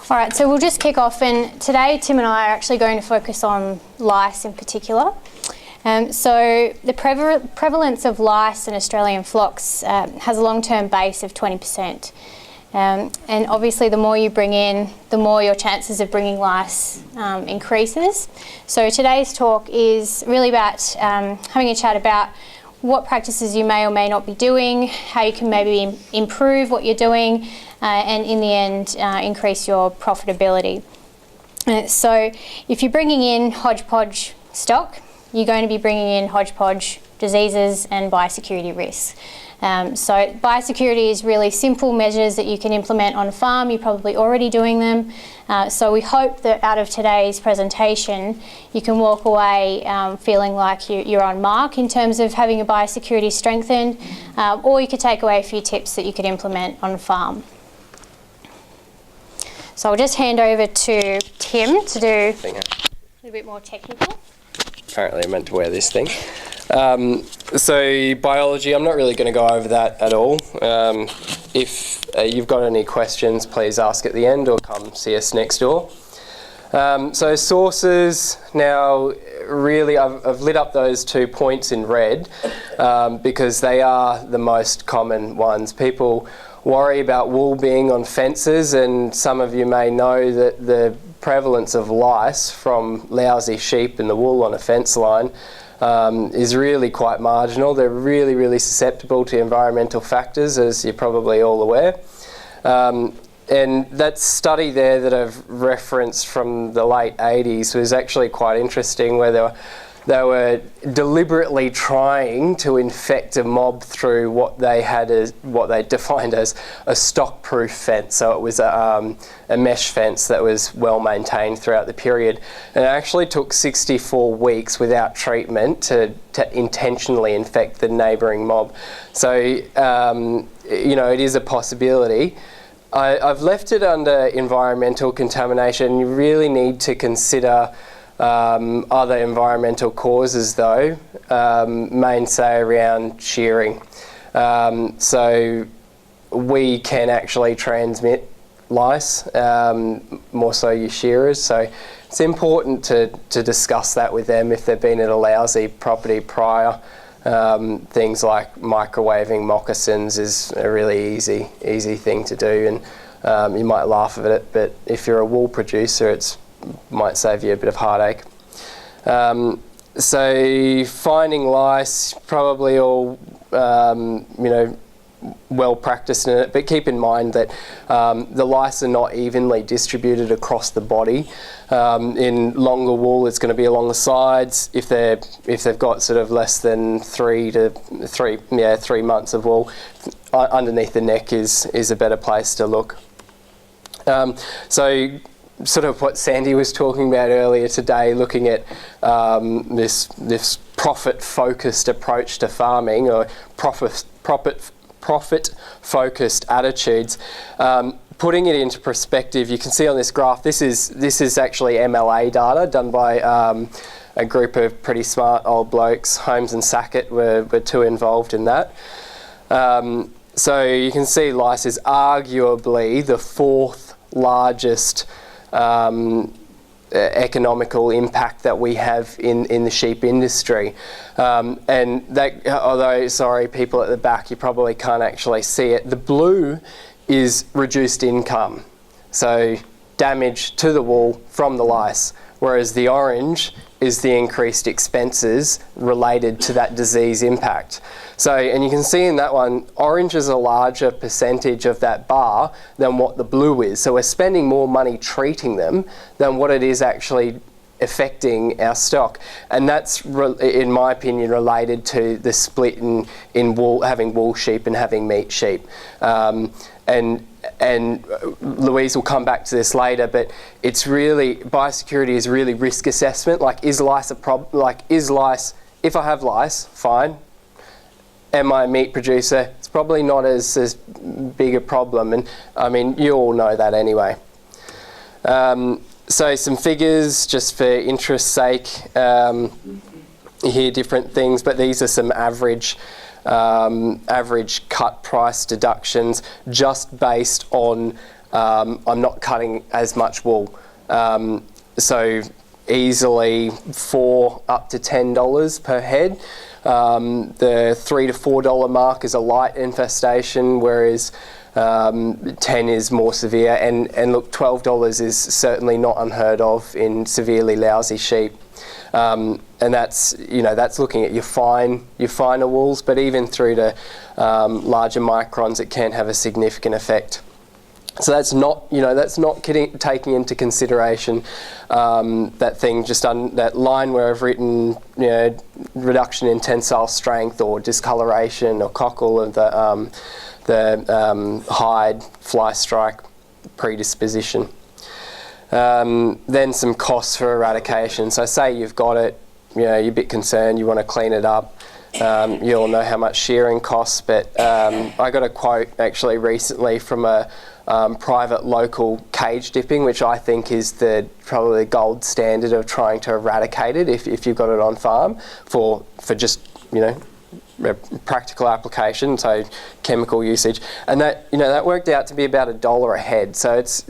All right, so we'll just kick off, and today Tim and I are actually going to focus on lice in particular. So the prevalence of lice in Australian flocks has a long-term base of 20%. And obviously the more you bring in, the more your chances of bringing lice increases. So today's talk is really about having a chat about what practices you may or may not be doing, how you can maybe improve what you're doing, and in the end increase your profitability. So if you're bringing in hodgepodge stock, you're going to be bringing in hodgepodge diseases and biosecurity risks. So biosecurity is really simple measures that you can implement on a farm. You're probably already doing them. So we hope that out of today's presentation, you can walk away feeling like you're on mark in terms of having your biosecurity strengthened, or you could take away a few tips that you could implement on a farm. So I'll just hand over to Tim to do a little bit more technical. Apparently I meant to wear this thing. So biology, I'm not really going to go over that at all. If you've got any questions, please ask at the end or come see us next door. So sources, now really I've lit up those 2 points in red because they are the most common ones. People worry about wool being on fences, and some of you may know that the prevalence of lice from lousy sheep in the wool on a fence line is really quite marginal. They're really, really susceptible to environmental factors, as you're probably all aware. And that study there that I've referenced from the late 80s was actually quite interesting, where they were deliberately trying to infect a mob through what they defined as a stock-proof fence. So it was a mesh fence that was well maintained throughout the period. And it actually took 64 weeks without treatment to intentionally infect the neighbouring mob. So, it is a possibility. I've left it under environmental contamination. You really need to consider other environmental causes though, say around shearing. So we can actually transmit lice, more so your shearers. So it's important to discuss that with them if they've been at a lousy property prior. Things like microwaving moccasins is a really easy thing to do, and you might laugh at it, but if you're a wool producer, it might save you a bit of heartache. So finding lice, probably all well practiced in it, but keep in mind that the lice are not evenly distributed across the body. In longer wool, it's going to be along the sides. If they've got sort of less than 3 months of wool, underneath the neck is a better place to look. So sort of what Sandy was talking about earlier today, looking at this profit-focused approach to farming, or profit-focused attitudes. Putting it into perspective, you can see on this graph, this is actually MLA data done by a group of pretty smart old blokes. Holmes and Sackett were two involved in that. So you can see lice is arguably the 4th largest economical impact that we have in the sheep industry. And that, although, sorry, people at the back, you probably can't actually see it, the blue is reduced income, so damage to the wool from the lice, whereas the orange is the increased expenses related to that disease impact. So, and you can see in that one, orange is a larger percentage of that bar than what the blue is. So we're spending more money treating them than what it is actually affecting our stock. And that's, in my opinion, related to the split in wool, having wool sheep and having meat sheep. And Louise will come back to this later, but it's really, biosecurity is really risk assessment. Like, is lice a problem? Like, is lice, if I have lice, fine. Am I a meat producer? It's probably not as big a problem. And I mean, you all know that anyway. So some figures, just for interest's sake. You hear different things, but these are some average cut price deductions just based on I'm not cutting as much wool. So easily $4 up to $10 per head. The $3 to $4 mark is a light infestation, whereas 10 is more severe. And look, $12 is certainly not unheard of in severely lousy sheep. And that's, that's looking at your finer wools, but even through to larger microns, it can have a significant effect. So that's not, taking into consideration that line where I've written, reduction in tensile strength or discoloration or cockle of the hide, fly strike predisposition. Then some costs for eradication. So say you've got it, you're a bit concerned, you want to clean it up. You all know how much shearing costs, but I got a quote actually recently from a private local cage dipping, which I think is probably the gold standard of trying to eradicate it if you've got it on farm for just practical application, so chemical usage, and that worked out to be about $1 a head. So it's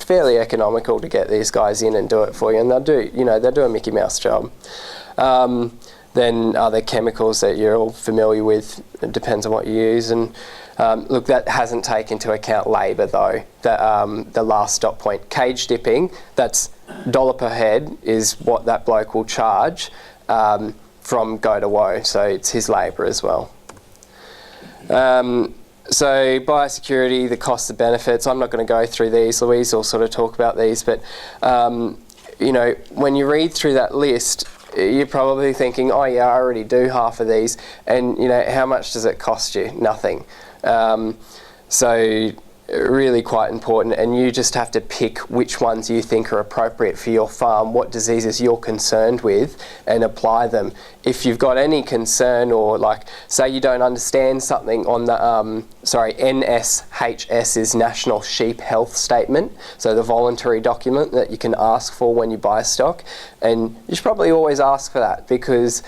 fairly economical to get these guys in and do it for you, and they'll do a Mickey Mouse job. Then other chemicals that you're all familiar with, it depends on what you use. And look, that hasn't taken into account labour though. The last stop point, cage dipping, that's $1 per head is what that bloke will charge from go to woe. So it's his labour as well. So biosecurity, the costs and benefits, I'm not going to go through these. Louise will sort of talk about these, but when you read through that list, you're probably thinking, oh yeah, I already do half of these, and how much does it cost you? Nothing. So really quite important, and you just have to pick which ones you think are appropriate for your farm, what diseases you're concerned with, and apply them. If you've got any concern, or say you don't understand something on the NSHS is National Sheep Health Statement, so the voluntary document that you can ask for when you buy stock, and you should probably always ask for that, because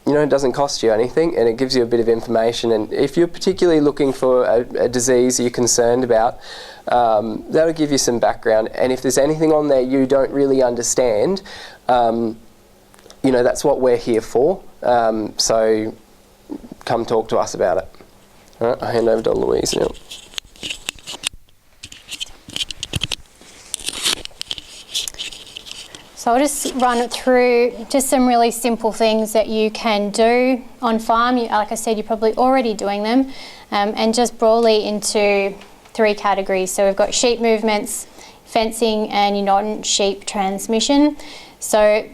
it doesn't cost you anything, and it gives you a bit of information. And if you're particularly looking for a disease you're concerned about, that'll give you some background. And if there's anything on there you don't really understand, that's what we're here for. So come talk to us about it. All right, I'll hand over to Louise now. So I'll just run through just some really simple things that you can do on farm. Like I said, you're probably already doing them, and just broadly into 3 categories. So we've got sheep movements, fencing, and your non-sheep transmission. So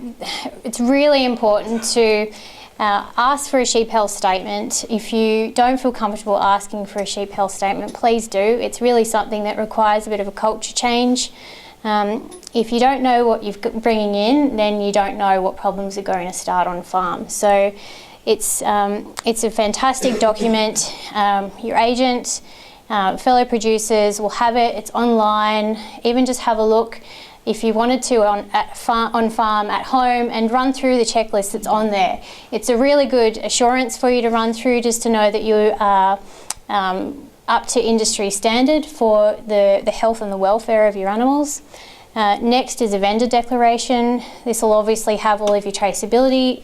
it's really important to ask for a sheep health statement. If you don't feel comfortable asking for a sheep health statement, please do. It's really something that requires a bit of a culture change. If you don't know what you're bringing in, then you don't know what problems are going to start on farm. So it's a fantastic document. Your agent, fellow producers will have it. It's online. Even just have a look if you wanted to on farm at home, and run through the checklist that's on there. It's a really good assurance for you to run through, just to know that you are up to industry standard for the health and the welfare of your animals. Next is a vendor declaration. This will obviously have all of your traceability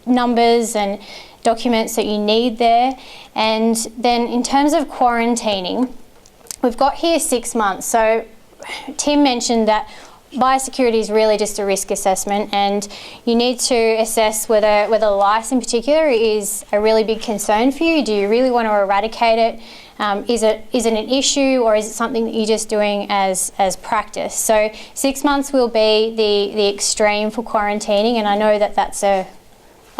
numbers and documents that you need there. And then in terms of quarantining, we've got here 6 months. So Tim mentioned that biosecurity is really just a risk assessment, and you need to assess whether lice in particular is a really big concern for you. Do you really want to eradicate it? Is it an issue, or is it something that you're just doing as practice? So 6 months will be the extreme for quarantining, and I know that that's a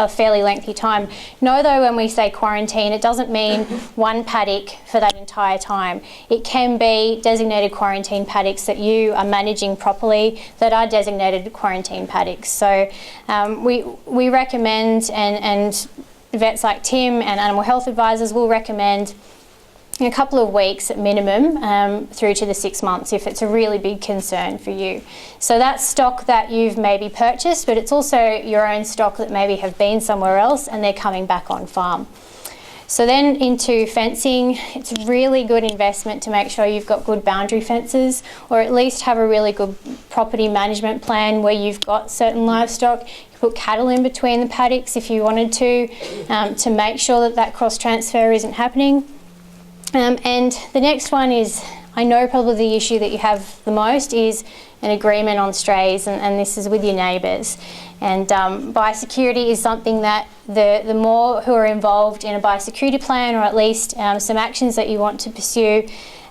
fairly lengthy time. Know though, when we say quarantine, it doesn't mean one paddock for that entire time. It can be designated quarantine paddocks that you are managing properly, that are designated quarantine paddocks. So we recommend, and vets like Tim and animal health advisors will recommend a couple of weeks at minimum through to the 6 months if it's a really big concern for you. So that's stock that you've maybe purchased, but it's also your own stock that maybe have been somewhere else and they're coming back on farm. So then into fencing, it's a really good investment to make sure you've got good boundary fences, or at least have a really good property management plan where you've got certain livestock. You put cattle in between the paddocks if you wanted to make sure that that cross transfer isn't happening. And the next one is, I know probably the issue that you have the most is an agreement on strays, and this is with your neighbours. And biosecurity is something that the more who are involved in a biosecurity plan, or at least some actions that you want to pursue,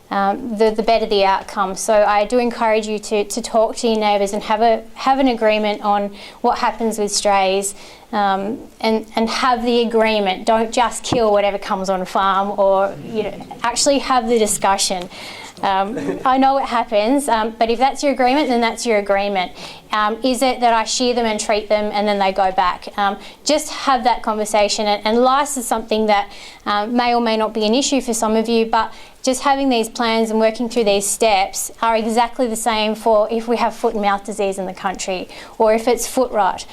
the better the outcome. So I do encourage you to talk to your neighbours and have an agreement on what happens with strays, and have the agreement. Don't just kill whatever comes on farm, or actually have the discussion. I know it happens, but if that's your agreement, then that's your agreement. Is it that I shear them and treat them and then they go back? Just have that conversation. And lice is something that may or may not be an issue for some of you, but just having these plans and working through these steps are exactly the same for if we have foot and mouth disease in the country, or if it's foot rot.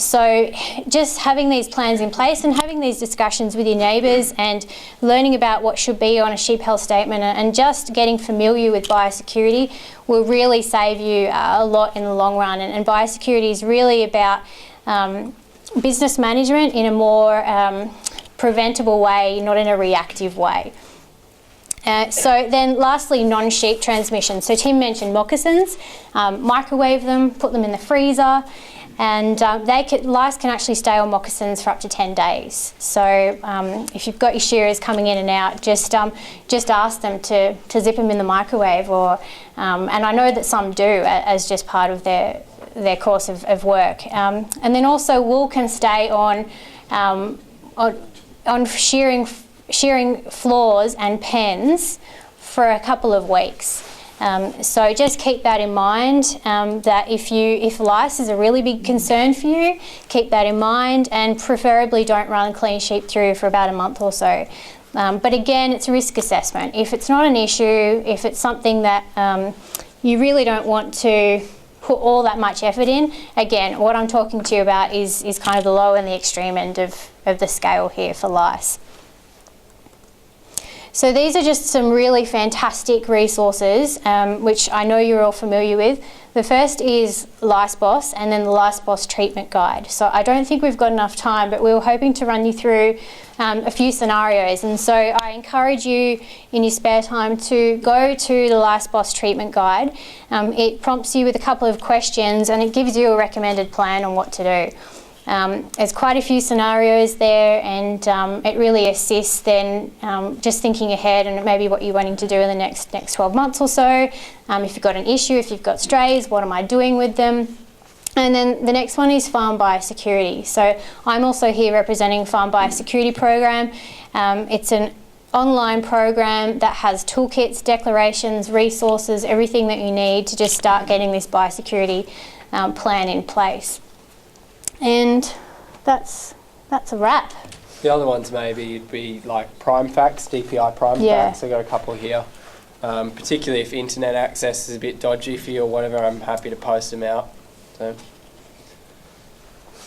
So just having these plans in place and having these discussions with your neighbours and learning about what should be on a sheep health statement, and just getting familiar with biosecurity will really save you a lot in the long run. And biosecurity is really about business management in a more preventable way, not in a reactive way. So then lastly, non-sheep transmission. So Tim mentioned moccasins. Microwave them, put them in the freezer, and lice can actually stay on moccasins for up to 10 days. So if you've got your shearers coming in and out, just ask them to zip them in the microwave, or and I know that some do as just part of their course of work. And then also wool can stay on shearing floors and pens for a couple of weeks. So just keep that in mind, that if lice is a really big concern for you, keep that in mind, and preferably don't run clean sheep through for about a month or so. But again, it's a risk assessment. If it's not an issue, if it's something that you really don't want to put all that much effort in, again, what I'm talking to you about is kind of the low and the extreme end of the scale here for lice. So these are just some really fantastic resources, which I know you're all familiar with. The first is Liceboss, and then the Liceboss treatment guide. So I don't think we've got enough time, but we were hoping to run you through a few scenarios. And so I encourage you in your spare time to go to the Liceboss treatment guide. It prompts you with a couple of questions, and it gives you a recommended plan on what to do. There's quite a few scenarios there, and it really assists then just thinking ahead and maybe what you're wanting to do in the next 12 months or so. If you've got an issue, if you've got strays, what am I doing with them? And then the next one is Farm Biosecurity. So I'm also here representing Farm Biosecurity program. It's an online program that has toolkits, declarations, resources, everything that you need to just start getting this biosecurity plan in place. And that's a wrap. The other ones maybe would be like prime facts, DPI prime facts. I've got a couple here. Particularly if internet access is a bit dodgy for you or whatever, I'm happy to post them out. So,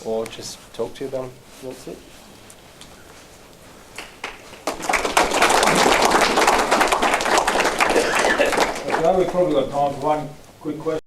or just talk to you about them. That's it. Okay, we've probably got time for one quick question.